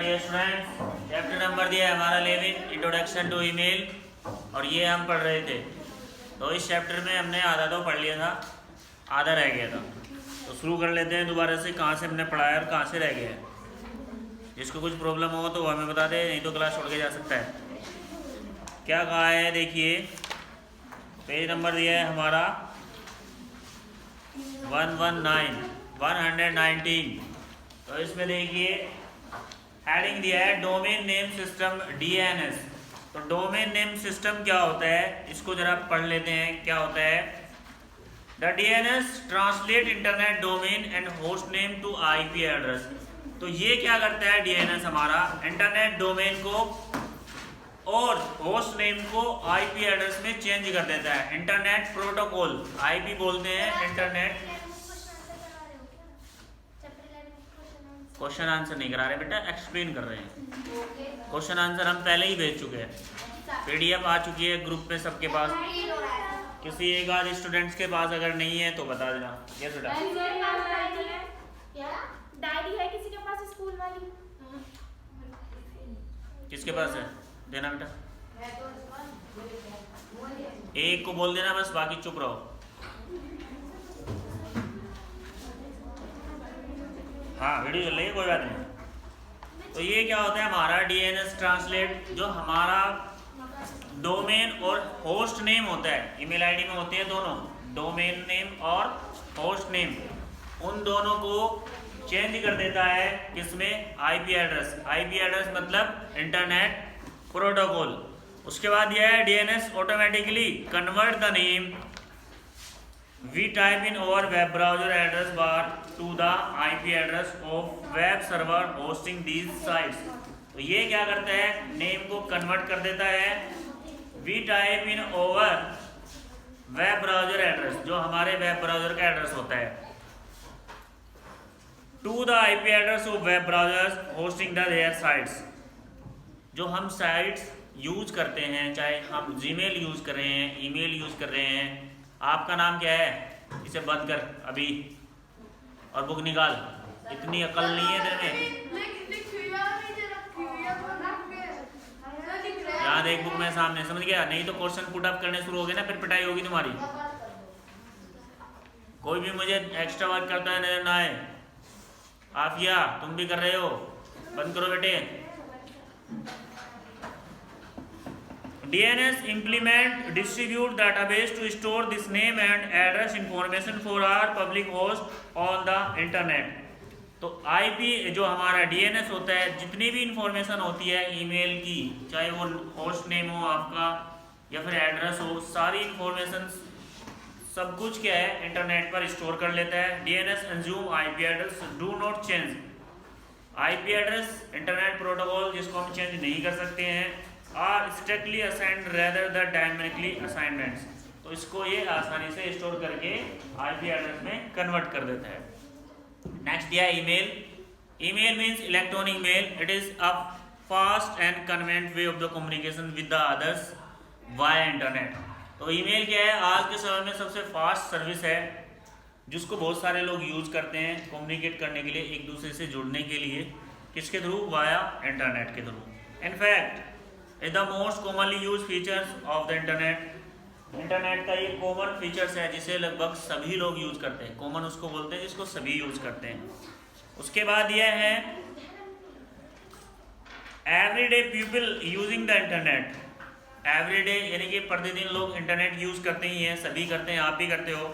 Dear students, chapter number दिया है हमारा 11 इंट्रोडक्शन टू ईमेल और ये हम पढ़ रहे थे। तो इस चैप्टर में हमने आधा तो पढ़ लिया था, आधा रह गया था। तो शुरू कर लेते हैं दोबारा से, कहाँ से हमने पढ़ाया और कहाँ से रह गया है। जिसको कुछ प्रॉब्लम हो तो वो हमें बता दे, नहीं तो क्लास छोड़ के जा सकता है। क्या कहा है देखिए, पेज नंबर दिया है हमारा 119। तो इसमें देखिए हेडिंग दिया है डोमेन नेम सिस्टम DNS। तो डोमेन नेम सिस्टम क्या होता है, इसको जरा पढ़ लेते हैं। क्या होता है? The DNS translate internet domain and host name to IP address. तो ये क्या करता है DNS, हमारा इंटरनेट डोमेन को और होस्ट नेम को IP एड्रेस में चेंज कर देता है। इंटरनेट प्रोटोकॉल, IP बोलते हैं इंटरनेट। क्वेश्चन आंसर नहीं करा रहे बेटा, एक्सप्लेन कर रहे हैं। क्वेश्चन आंसर हम पहले ही भेज चुके हैं, PDF आ चुकी है ग्रुप में सबके पास। किसी एक आध स्टूडेंट्स के पास अगर नहीं है तो बता देना। यस बेटा, डायरी है किसी के पास स्कूल वाली? किसके पास है? देना बेटा, एक को बोल देना बस, बाकी चुप रहो। हाँ वीडियो चल रही है, कोई बात नहीं। तो ये क्या होता है हमारा DNS ट्रांसलेट, जो हमारा डोमेन और होस्ट नेम होता है, ईमेल आईडी में होते हैं दोनों, डोमेन नेम और होस्ट नेम, उन दोनों को चेंज कर देता है। किसमें? IP address. IP एड्रेस मतलब इंटरनेट प्रोटोकॉल। उसके बाद यह है DNS automatically convert the name we type in our web browser address bar to the IP address of web server hosting these sites। तो ये क्या करता है, नेम को कन्वर्ट कर देता है। we type in our web browser address, जो हमारे वेब ब्राउजर का एड्रेस होता है, to the IP address of web browsers hosting the their sites। जो हम साइट्स यूज करते हैं, चाहे हम Gmail यूज कर रहे हैं, ईमेल यूज कर रहे हैं। आपका नाम क्या है? इसे बंद कर अभी और बुक निकाल। इतनी अकल नहीं है तेरे में। यहाँ देख बुक में सामने, समझ गया? नहीं तो क्वेश्चन पुट अप करने शुरू हो गए ना, फिर पिटाई होगी तुम्हारी। कोई भी मुझे एक्स्ट्रा वर्क करता है नजर ना आए। आफिया तुम भी कर रहे हो, बंद करो बेटे। DNS implement distribute database to store this name and address information for our public host on the internet। तो IP जो हमारा DNS होता है, जितनी भी इंफॉर्मेशन होती है ईमेल की, चाहे वो होस्ट नेम हो आपका या फिर एड्रेस हो, सारी इंफॉर्मेशन सब कुछ क्या है इंटरनेट पर स्टोर कर लेता है। DNS assume IP address do not change। IP address internet protocol जिसको हम चेंज नहीं कर सकते हैं, are strictly assigned rather the dynamically assignments. तो इसको ये आसानी से स्टोर करके IP एड्रेस में कन्वर्ट कर देता है। नेक्स्ट दिया email. Email means electronic mail. It is a fast and convenient way of the communication with the others via internet. तो ईमेल क्या है? आज के समय में सबसे फास्ट सर्विस है जिसको बहुत सारे लोग यूज करते हैं कम्युनिकेट करने के लिए, एक दूसरे से जुड़ने के लिए। किसके थ्रू? वाया इंटरनेट के through. In fact is the most commonly use features of the internet. Internet का ये कॉमन फीचर्स है जिसे लगभग सभी लोग यूज करते हैं। कॉमन उसको बोलते हैं जिसको सभी यूज करते हैं। उसके बाद यह है everyday people using the internet. Everyday यानी कि प्रतिदिन लोग इंटरनेट यूज करते ही हैं, सभी करते हैं, आप भी करते हो।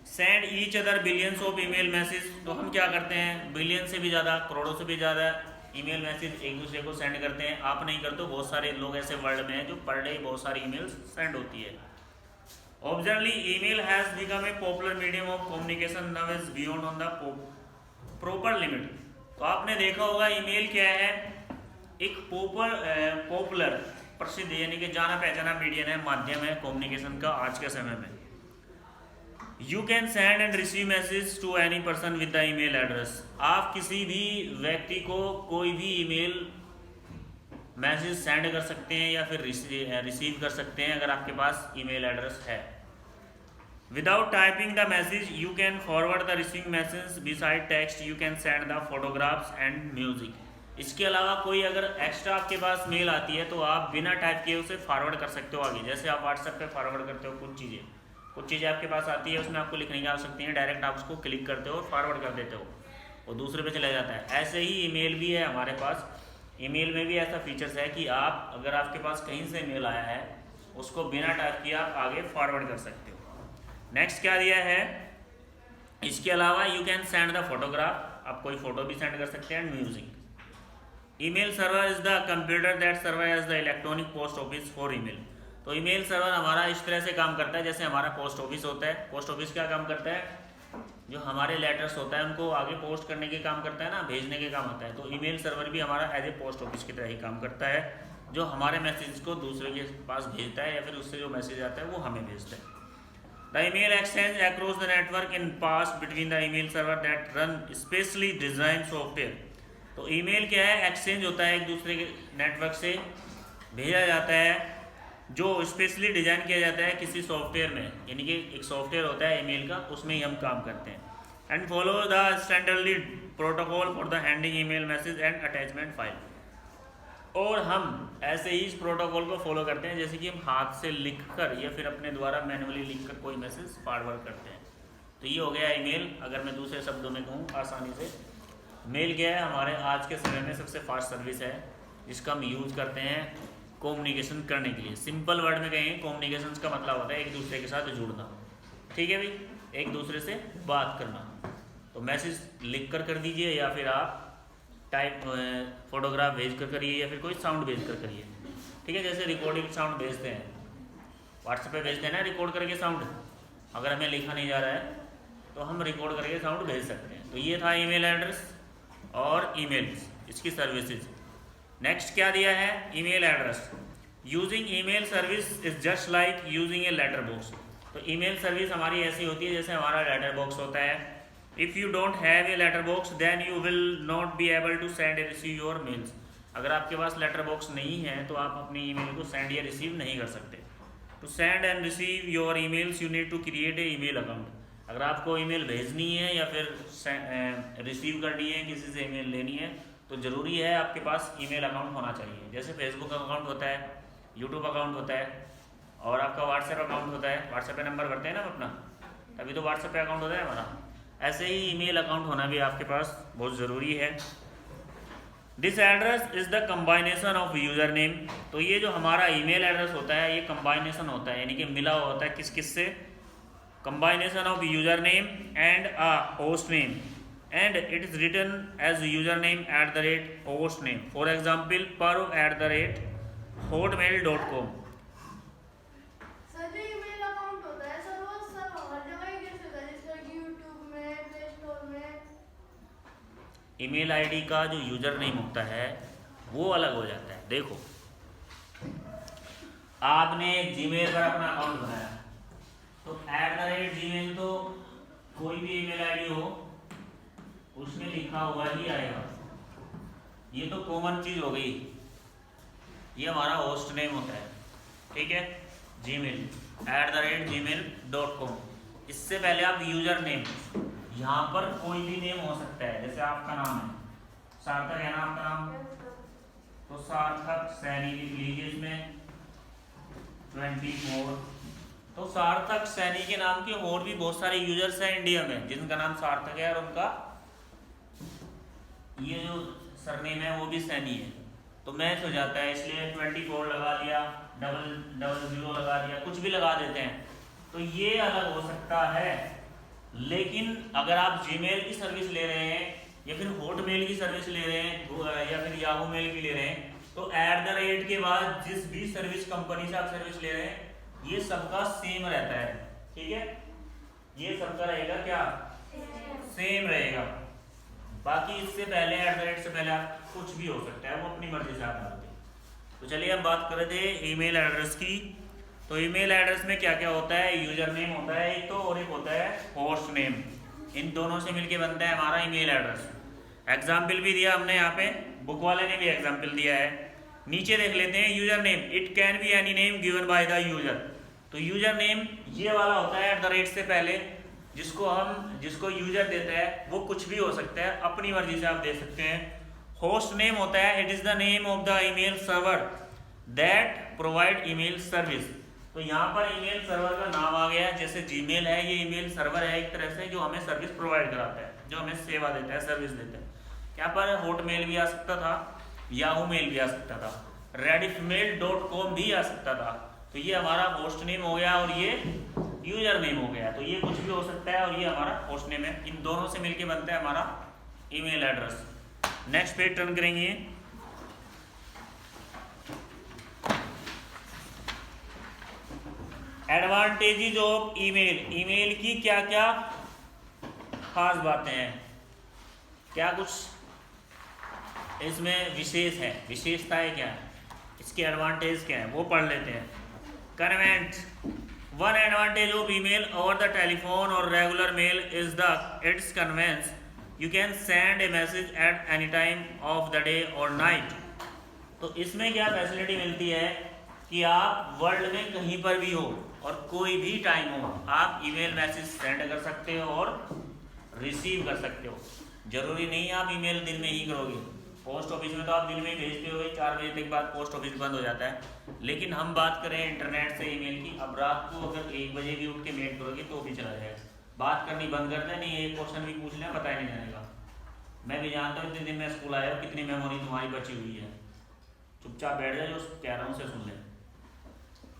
Send each other billions of email message. तो हम क्या करते हैं, बिलियन से भी ज़्यादा, करोड़ों से भी ज़्यादा ईमेल मैसेज एक दूसरे को सेंड करते हैं। आप नहीं करते हो, बहुत सारे लोग ऐसे वर्ल्ड में हैं जो पर डे बहुत सारी ईमेल्स सेंड होती है। Observably email has become a popular medium of communication now is beyond on the proper limit. तो आपने देखा होगा ईमेल क्या है, एक पॉपुलर प्रसिद्ध यानी कि जाना पहचाना मीडियम है, माध्यम है कम्युनिकेशन का आज के समय में। You can send and receive message to any person with the email address. आप किसी भी व्यक्ति को कोई भी ईमेल मैसेज सेंड कर सकते हैं या फिर रिसीव कर सकते हैं अगर आपके पास ईमेल एड्रेस है। Without typing the message, you can forward the receiving message. Beside text, you can send the photographs and music. इसके अलावा कोई अगर एक्स्ट्रा आपके पास मेल आती है तो आप बिना टाइप किए उसे फॉरवर्ड कर सकते हो आगे। जैसे आप व्हाट्सएप पे फॉरवर्ड करते हो कुछ चीज़ें आपके पास आती है, उसमें आपको लिखने की आवश्यकता नहीं है, डायरेक्ट आप उसको क्लिक करते हो और फॉरवर्ड कर देते हो, वो दूसरे पे चला जाता है। ऐसे ही ईमेल भी है हमारे पास। ईमेल में भी ऐसा फीचर्स है कि आप अगर आपके पास कहीं से मेल आया है उसको बिना टाइप किए आप आगे फॉरवर्ड कर सकते हो। नेक्स्ट क्या दिया है, इसके अलावा you can send the photograph, आप कोई फोटो भी सेंड कर सकते हैं, and music. Email server is the computer that serve as the electronic post office for email. तो ईमेल सर्वर हमारा इस तरह से काम करता है जैसे हमारा पोस्ट ऑफिस होता है। पोस्ट ऑफिस क्या काम करता है, जो हमारे लेटर्स होता है उनको आगे पोस्ट करने के काम करता है ना, भेजने के काम होता है। तो ईमेल सर्वर भी हमारा एज ए पोस्ट ऑफिस की तरह ही काम करता है, जो हमारे मैसेज को दूसरे के पास भेजता है या फिर उससे जो मैसेज आता है वो हमें भेजता है। The email exchange across the network in pass between the email server that run specially design software. तो ईमेल क्या है, एक्सचेंज होता है एक दूसरे के नेटवर्क से, भेजा जाता है जो स्पेशली डिजाइन किया जाता है किसी सॉफ्टवेयर में, यानी कि एक सॉफ्टवेयर होता है ईमेल का, उसमें ही हम काम करते हैं। And follow the standardly protocol for the handing email message and attachment file. और हम ऐसे ही इस प्रोटोकॉल को फॉलो करते हैं जैसे कि हम हाथ से लिखकर या फिर अपने द्वारा मैनुअली लिखकर कोई मैसेज फॉरवर्ड करते हैं। तो ये हो गया ईमेल। अगर मैं दूसरे शब्दों में कहूँ आसानी से, मेल क्या है, हमारे आज के समय में सबसे फास्ट सर्विस है जिसका हम यूज करते हैं कम्युनिकेशन करने के लिए। सिंपल वर्ड में कहें, कम्युनिकेशन का मतलब होता है एक दूसरे के साथ जुड़ना, ठीक है भाई, एक दूसरे से बात करना। तो मैसेज लिख कर दीजिए या फिर आप टाइप फोटोग्राफ भेज कर करिए या फिर कोई साउंड भेज कर करिए, ठीक है। जैसे रिकॉर्डिंग साउंड भेजते हैं, व्हाट्सएप पे भेजते हैं ना रिकॉर्ड करके साउंड, अगर हमें लिखा नहीं जा रहा है तो हम रिकॉर्ड करके साउंड भेज सकते हैं। तो ये था ईमेल एड्रेस और ईमेल्स, इसकी सर्विसेज। नेक्स्ट क्या दिया है, email address. Using email service is just like using a letter box. तो ईमेल सर्विस हमारी ऐसी होती है जैसे हमारा लेटर बॉक्स होता है। If you don't have a letter box then you will not be able to send a receive your mails. अगर आपके पास लेटर बॉक्स नहीं है तो आप अपनी ईमेल को सेंड या रिसीव नहीं कर सकते। To send and receive your emails you need to create a email account. अगर आपको ईमेल भेजनी है या फिर रिसीव करनी है, किसी से ईमेल लेनी है, तो ज़रूरी है आपके पास ईमेल अकाउंट होना चाहिए। जैसे फेसबुक अकाउंट होता है, यूट्यूब अकाउंट होता है और आपका व्हाट्सएप अकाउंट होता है। व्हाट्सएप पे नंबर भरते हैं ना अपना, तभी तो व्हाट्सएप पे अकाउंट होता है हमारा। ऐसे ही ईमेल अकाउंट होना भी आपके पास बहुत ज़रूरी है। This address is the combination of user name. तो ये जो हमारा ईमेल एड्रेस होता है ये कम्बाइनेशन होता है, यानी कि मिला हुआ होता है किस किस से, combination of user name and a host name, and it is written as username @host name. For example, parv@hotmail.com. Sir जो ईमेल अकाउंट होता है सर वो सर हर जगह ही कैसे होता है, जैसे कि यूट्यूब में, प्ले स्टोर में। ईमेल आईडी का जो यूजर नेम होता है वो अलग हो जाता है। देखो, आपने जीमेल पर अपना अकाउंट बनाया तो @gmail तो कोई भी ईमेल आईडी हो उसमें लिखा हुआ ही आएगा। ये तो कॉमन चीज हो गई, ये हमारा होस्ट नेम होता है, ठीक है, जीमेल @gmail.com। इससे पहले आप यूजर नेम, यहाँ पर कोई भी नेम हो सकता है। जैसे आपका नाम है सार्थक, है ना आपका नाम, तो सार्थक सैनी लिख लीजिए इसमें 24। तो सार्थक सैनी के नाम के और भी बहुत सारे यूजर्स हैं इंडिया में जिनका नाम सार्थक है और उनका ये जो सरनेम है वो भी सैनी है, तो मैच हो जाता है, इसलिए 24 लगा लिया, 000 लगा दिया, कुछ भी लगा देते हैं। तो ये अलग हो सकता है। लेकिन अगर आप जीमेल की सर्विस ले रहे हैं या फिर हॉटमेल की सर्विस ले रहे हैं या फिर याहू मेल की ले रहे हैं, तो @ के बाद जिस भी सर्विस कंपनी से आप सर्विस ले रहे हैं ये सबका सेम रहता है, ठीक है, ये सबका रहेगा क्या, सेम रहेगा। बाकी इससे पहले @ से पहले आप कुछ भी हो सकता है, वो अपनी मर्जी से आप डालते हैं। तो चलिए हम बात कर रहे थे ईमेल एड्रेस की। तो ईमेल एड्रेस में क्या क्या होता है, यूजर नेम होता है एक तो, और एक होता है होस्ट नेम। इन दोनों से मिलके बनता है हमारा ईमेल एड्रेस। एग्जाम्पल भी दिया हमने यहाँ पे, बुक वाले ने भी एग्जाम्पल दिया है। नीचे देख लेते हैं user name, it can be any name given by the user. तो यूजर नेम ये वाला होता है @ से पहले, जिसको यूजर देता है वो कुछ भी हो सकता है, अपनी मर्जी से आप दे सकते हैं। होस्ट नेम होता है, it is the name of the email server that provide email service. तो यहाँ पर ईमेल सर्वर का नाम आ गया, जैसे जीमेल है, ये ईमेल सर्वर है एक तरह से, जो हमें सर्विस प्रोवाइड कराता है, जो हमें सेवा देता है, सर्विस देता है। यहाँ पर हॉटमेल भी आ सकता था, याहू मेल भी आ सकता था, rediffmail.com भी आ सकता था। तो ये हमारा होस्ट नेम हो गया और ये यूजर नेम हो गया। तो ये कुछ भी हो सकता है और ये हमारा होस्ट नेम है। इन दोनों से मिलके बनता है हमारा email address. Next page turn करेंगे। एडवांटेजेस ऑफ ईमेल, ईमेल की क्या क्या खास बातें हैं, क्या कुछ इसमें विशेष है, विशेषताएं क्या है, इसके एडवांटेज क्या है, वो पढ़ लेते हैं। Convent, one advantage of email over the telephone और regular mail is the its convenience. You can send a message at any time of the day और नाइट। तो इसमें क्या फैसिलिटी मिलती है कि आप वर्ल्ड में कहीं पर भी हो और कोई भी टाइम हो, आप ईमेल मैसेज सेंड कर सकते हो और रिसीव कर सकते हो। जरूरी नहीं आप ईमेल दिन में ही करोगे। पोस्ट ऑफिस में तो आप दिन में ही भेजते हो, 4 बजे तक बाद पोस्ट ऑफिस बंद हो जाता है। लेकिन हम बात करें इंटरनेट से ईमेल की, अब रात को अगर 1 बजे भी उठ के मेल करोगे तो भी चला जाएगा। बात करनी बंद कर दें, नहीं एक क्वेश्चन भी पूछ लें पता ही नहीं जाएगा। मैं भी जानता हूँ इतने दिन में स्कूल आया हो, कितनी मेमोरी तुम्हारी बची हुई है। चुपचाप बैठ जाए, जो कह रहा हूँ उसे सुन लें।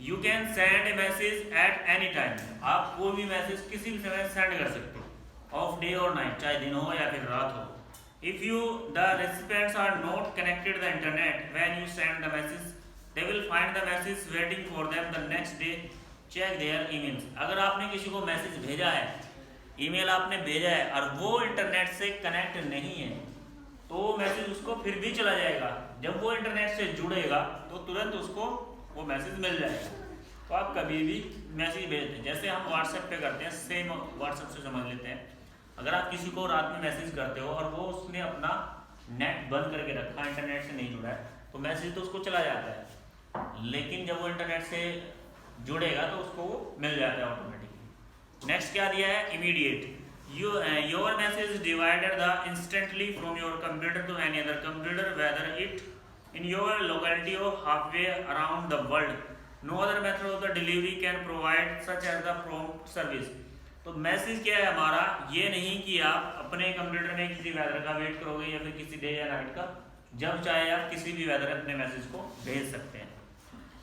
You can send a message at any time, आप कोई भी मैसेज किसी भी समय सेंड कर सकते हो, ऑफ डे और नाइट, चाहे दिन हो या फिर रात हो। If the recipients are not connected to the internet when you send the message, they will find the message waiting for them the next day. Check their emails. अगर आपने किसी को मैसेज भेजा है, ईमेल आपने भेजा है और वो इंटरनेट से कनेक्ट नहीं है, तो मैसेज उसको फिर भी चला जाएगा। जब वो इंटरनेट से जुड़ेगा तो तुरंत उसको वो मैसेज मिल जाएगा। तो आप कभी भी मैसेज भेजते हैं, जैसे हम व्हाट्सएप पे करते हैं, सेम व्हाट्सएप से समझ लेते हैं। अगर आप किसी को रात में मैसेज करते हो और वो उसने अपना नेट बंद करके रखा, इंटरनेट से नहीं जुड़ा है, तो मैसेज तो उसको चला जाता है। लेकिन जब वो इंटरनेट से जुड़ेगा तो उसको वो मिल जाता है ऑटोमेटिकली। नेक्स्ट क्या दिया है, immediate. Your message divided the instantly from your computer to any other computer whether it in your locality और halfway around the world. No other method of the delivery can provide such as the prompt service. तो message क्या है हमारा, ये नहीं कि आप अपने कंप्यूटर में किसी वेदर का वेट करोगे या फिर किसी डे या नाइट का, जब चाहे आप किसी भी वेदर अपने मैसेज को भेज सकते हैं।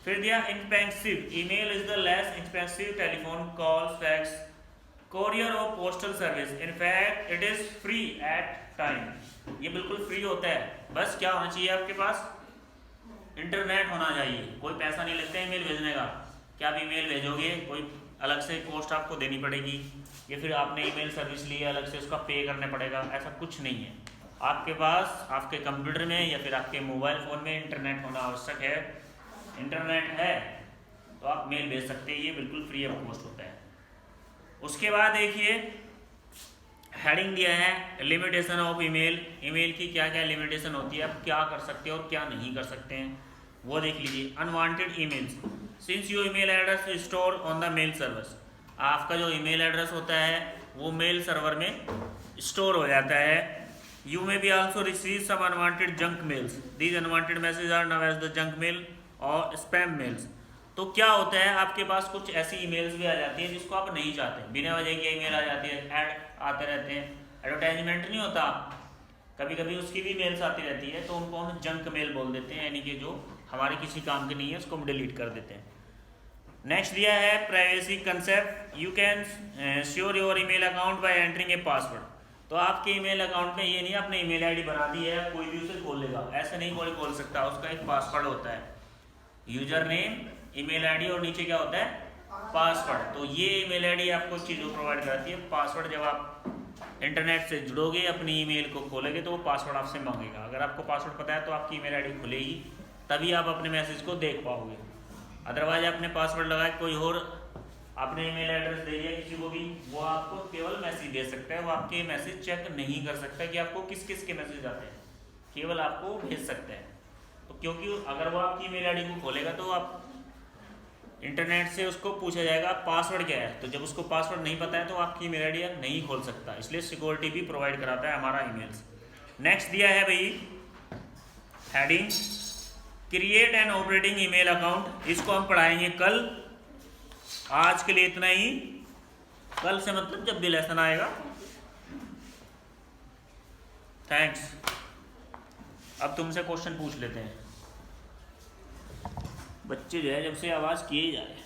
फिर दिया inexpensive, email is the less expensive telephone call, fax, courier और postal service. In fact it is free at time. ये बिल्कुल फ्री होता है, बस क्या होना चाहिए आपके पास, इंटरनेट होना चाहिए। कोई पैसा नहीं लगता है ईमेल भेजने का। क्या आप ईमेल भेजोगे, कोई अलग से कॉस्ट आपको देनी पड़ेगी या फिर आपने ईमेल सर्विस ली है अलग से उसका पे करना पड़ेगा, ऐसा कुछ नहीं है। आपके पास आपके कंप्यूटर में या फिर आपके मोबाइल फ़ोन में इंटरनेट होना आवश्यक है। इंटरनेट है तो आप मेल भेज सकते हैं, ये बिल्कुल फ्री ऑफ कॉस्ट होता है। उसके बाद देखिए हेडिंग दिया है लिमिटेशन ऑफ ईमेल। ईमेल की क्या क्या लिमिटेशन होती है, आप क्या कर सकते हैं और क्या नहीं कर सकते हैं, वो देख लीजिए। Unwanted emails, since your email address is store on the mail servers. आपका जो ईमेल एड्रेस होता है वो मेल सर्वर में स्टोर हो जाता है। You may be also receive some unwanted junk mails, these unwanted message are now as the junk mail और स्पैम मेल्स। तो क्या होता है, आपके पास कुछ ऐसी ईमेल्स भी आ जाती है जिसको आप नहीं चाहते, बिना वजह की ईमेल आ जाती है, ऐड आते रहते हैं, एडवर्टाइजमेंट नहीं होता, कभी कभी उसकी भी मेल्स आती रहती है, तो उनको हम जंक मेल बोल देते हैं, यानी कि जो हमारे किसी काम की नहीं है उसको हम डिलीट कर देते हैं। नेक्स्ट दिया है privacy concept, you can sure your email account by entering a password. तो आपके ईमेल अकाउंट में ये नहीं आपने ईमेल आईडी बना दी है कोई भी उसे खोल लेगा, ऐसा नहीं कोई खोल सकता, उसका एक पासवर्ड होता है, यूजर नेम, ईमेल आईडी और नीचे क्या होता है, पासवर्ड। तो ये ईमेल आईडी आपको चीज़ों प्रोवाइड कराती है। पासवर्ड जब आप इंटरनेट से जुड़ोगे, अपनी ईमेल को खोलोगे तो वो पासवर्ड आपसे मांगेगा। अगर आपको पासवर्ड पता है तो आपकी ईमेल आईडी खुलेगी, तभी आप अपने मैसेज को देख पाओगे। अदरवाइज आपने पासवर्ड लगाया, कोई और आपने ईमेल एड्रेस दे दिया किसी को भी, वो आपको केवल मैसेज दे सकता है, वो आपके मैसेज चेक नहीं कर सकता कि आपको किस किस के मैसेज आते हैं, केवल आपको भेज सकते हैं। तो क्योंकि अगर वो आपकी ईमेल आईडी को खोलेगा तो आप इंटरनेट से उसको पूछा जाएगा पासवर्ड क्या है, तो जब उसको पासवर्ड नहीं पता है तो आपकी ईमेल आईडी नहीं खोल सकता, इसलिए सिक्योरिटी भी प्रोवाइड कराता है हमारा ईमेल्स। नेक्स्ट दिया है भाई heading create an operating email account, इसको हम पढ़ाएंगे कल। आज के लिए इतना ही, कल से मतलब जब भी लेसन आएगा। थैंक्स। अब तुमसे क्वेश्चन पूछ लेते हैं। बच्चे जो है जब से आवाज़ किए ही जा रहे हैं।